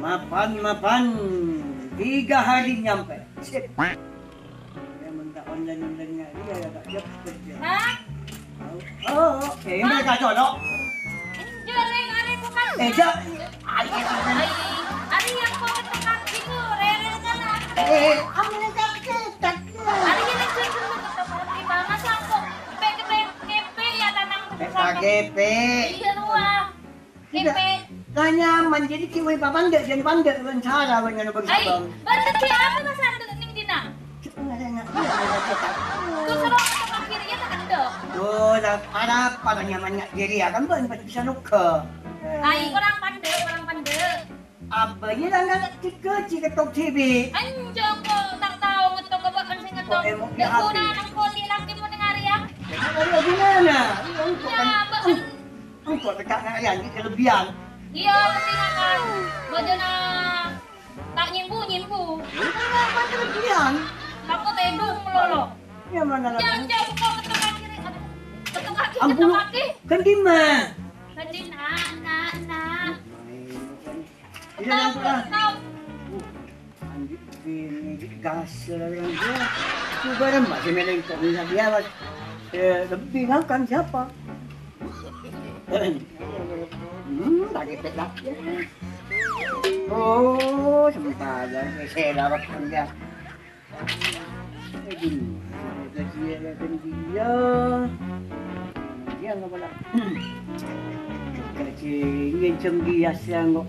Mapan. 3 hari nyampe. Sip. Dia minta online-nya dia agak cepet dia. Hah? Yang mereka colok. Jareng ari bukan. Jak. Ari yang kau ketekan itu, rere kan. Kamu nak ketak. Ari yang cenderung ketekan di mana sangko. GP ya tanang. GP. Iya luah. GP. Nyaman jadi kiwai pandai jadi pandai rencana dengan bersama. Bantu siapa mas anda ning dina? Kau serong ketekan kirinya tak ada. Oh, ada apa nyamannya jadi akan bisa nuker. Ai orang pandai. Apa ya nggak kecil ketok TV. Anjong kok tak tahu ngetok apa kan sing ngetok. Nek guna nang koli laki mo dengar ya. Ya gimana? Ya, Engkau dekat yang kelebihan. iya, penting kan. Bojona tak nyimpu. Apa kelebihan? Aku tedung lolo. Ya mana lah? Jangan kau ketok kiri. Ketok kaki. Kan di mana? Tadi nah. Tahu. Ini gas orang dia. Coba dah masih meleng kau bisa dia mas. Lebih kan siapa? Lagi pedak. Oh, sebentar lagi saya dapat dia. Dia nggak boleh. Ingin cenggias yang kok.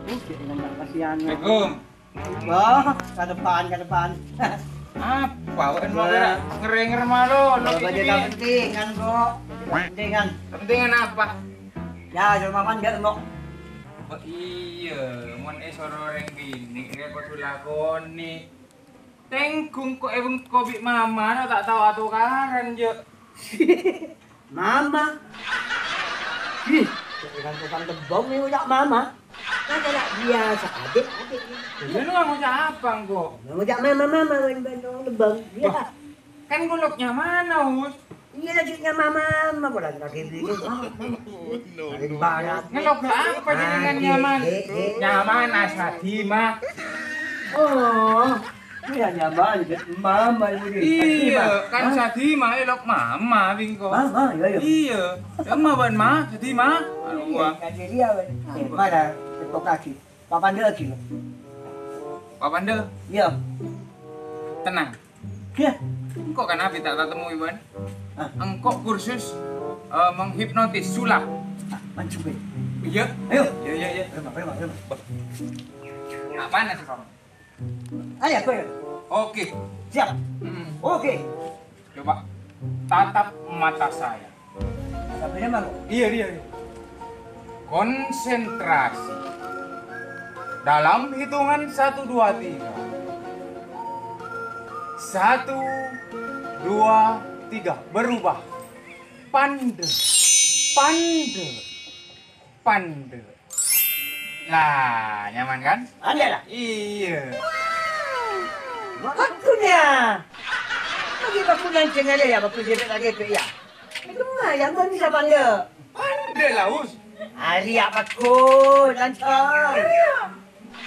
Assalamualaikum. Wah, ke depan. Apa? Wan mau ngerenger malu. Baju tak penting kan kok. Penting kan. Pentingan apa? Ya, cuma pandai kok. Oh iya, mon soro reng bini repot lakoni. Tengkung kok ebeng kopi mama tak tahu aturan je. Mama. Kan tukang tebong ni ucap mama. Kan tak biasa adik. Lu ngomong apa kok? Ucap mama bentong tebong. Dia. Kan guloknya mana, Us? Iya lagi mama bola kaki ini. Barat. Ngelok apa jenengan nyaman? Nyaman asadi mah. Oh. Iya nyaman mama ini. Iya, kan sadi mah elok mama bingko. Mama, iya. Emma ban mah, sadi mah. Wah, jadi dia mana ketok kaki. Papan dia lagi. Papande, Iya. tenang. Iya. Engkau kan apa tak temui Iwan? Engkau kursus menghipnotis sulap. Mancung. Iya. Ayo. Iya. Prima. Apaan sih kamu? Ayo, aku. Oke. Siap. Oke. Coba tatap mata saya. Apa nama kok? Iya. Konsentrasi. Dalam hitungan 1, 2, 3. 1, 2, 3. Berubah. Pande. Nah, nyaman kan? Ada lah. Iya. Bakunya. Bagi bakunya cengal ya, baku jebet lagi pe ya. Itu mah yang mana bisa panggil? Pande lah, Us. Hari apa ku lancar.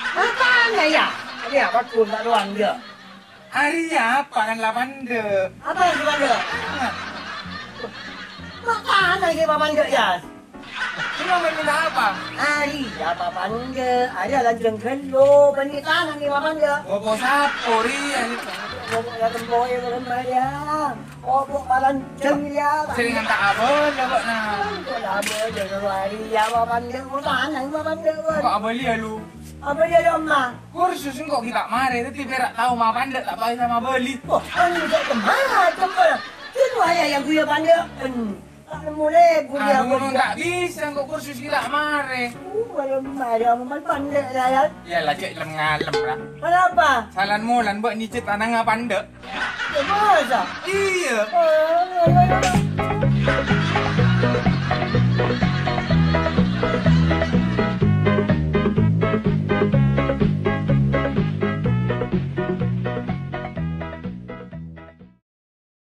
Apa ya? Hari apa ku tak ruang dia. Hari apa kan lah pande? Apa yang dipanggil? Makanan yang dipanggil ya. Cuma minta apa? Hari apa panggil? Ada lanjeng kelo, penitan yang dipanggil. Bobo sapori. Bobok ya tempoh yang lemah ya. Bobok palanceng ya. Seringan tak abon, dapat nah. Kok lama jangan hari ya apa panggil? Makanan yang dipanggil. Kok abali ya lu? Apa dia dong mah? Kursus kok kita mari, tapi berak tahu mah pandai tak payah sama beli. Oh, enggak kemana tempat? Itu ayah yang gue panggil. Mulai gue dia Aduh, nggak bisa kok kursus kita mari. Belum ada mau pandai lah. Ya lah cek lem ngalem lah. Kenapa? Salan mulan buat nicet anak ngapande. Ya masa? Iya. Oh,